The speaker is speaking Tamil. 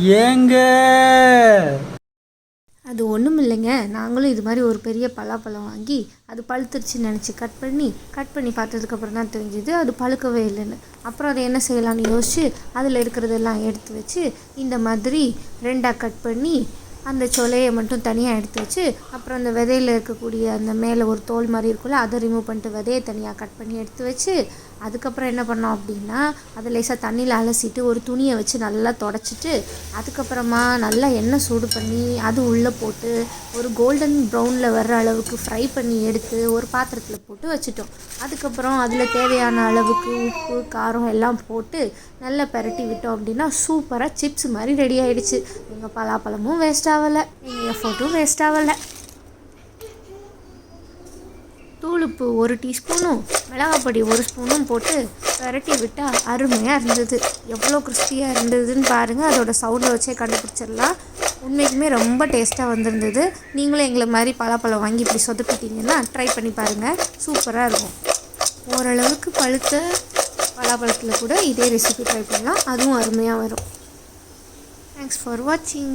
ஏங்க அது ஒன்றும் இல்லைங்க. நாங்களும் இது மாதிரி ஒரு பெரிய பலாப்பழம் வாங்கி அது பழுத்துருச்சுன்னு நினச்சி கட் பண்ணி பார்த்ததுக்கப்புறம் தான் தெரிஞ்சுது அது பழுக்கவே இல்லைன்னு. அப்புறம் அதை என்ன செய்யலான்னு யோசிச்சு அதில் இருக்கிறதெல்லாம் எடுத்து வச்சு இந்த மாதிரி ரெண்டாக கட் பண்ணி அந்த சொலையை மட்டும் தனியாக எடுத்து வச்சு, அப்புறம் அந்த விதையில் இருக்கக்கூடிய அந்த மேலே ஒரு தோல் மாதிரி இருக்குல்ல, அதை ரிமூவ் பண்ணிட்டு விதையை தனியாக கட் பண்ணி எடுத்து வச்சு, அதுக்கப்புறம் என்ன பண்ணோம் அப்படின்னா அதை லேசாக தண்ணியில் அலசிட்டு ஒரு துணியை வச்சு நல்லா தொடச்சிட்டு, அதுக்கப்புறமா நல்லா எண்ணெய் சூடு பண்ணி அது உள்ளே போட்டு ஒரு கோல்டன் ப்ரௌனில் வர்ற அளவுக்கு ஃப்ரை பண்ணி எடுத்து ஒரு பாத்திரத்தில் போட்டு வச்சுட்டோம். அதுக்கப்புறம் அதில் தேவையான அளவுக்கு உப்பு காரம் எல்லாம் போட்டு நல்லா பரட்டி விட்டோம் அப்படின்னா சூப்பராக சிப்ஸ் மாதிரி ரெடி ஆகிடுச்சு. எங்கள் பலாப்பழமும் வேஸ்ட் ஆகலை, எங்கள் எஃபர்ட்டும் வேஸ்ட் ஆகலை. தூளுப்பு 1 டீஸ்பூனும் மிளகாப்பொடி 1 ஸ்பூனும் போட்டு பரட்டி விட்டால் அருமையாக இருந்தது. எவ்வளோ கிறிஸ்பியாக இருந்ததுன்னு பாருங்கள். அதோட சவுண்டை வச்சே கண்டுபிடிச்சிடலாம். உண்மைக்குமே ரொம்ப டேஸ்ட்டாக வந்திருந்தது. நீங்களும் எங்களை மாதிரி பலாப்பழம் வாங்கி இப்படி சொதப்பிட்டிங்கன்னா ட்ரை பண்ணி பாருங்கள், சூப்பராக இருக்கும். ஓரளவுக்கு பழுத்த பலாப்பழத்தில் கூட இதே ரெசிபி ட்ரை பண்ணலாம், அதுவும் அருமையாக வரும். தேங்க்ஸ் ஃபார் வாட்சிங்.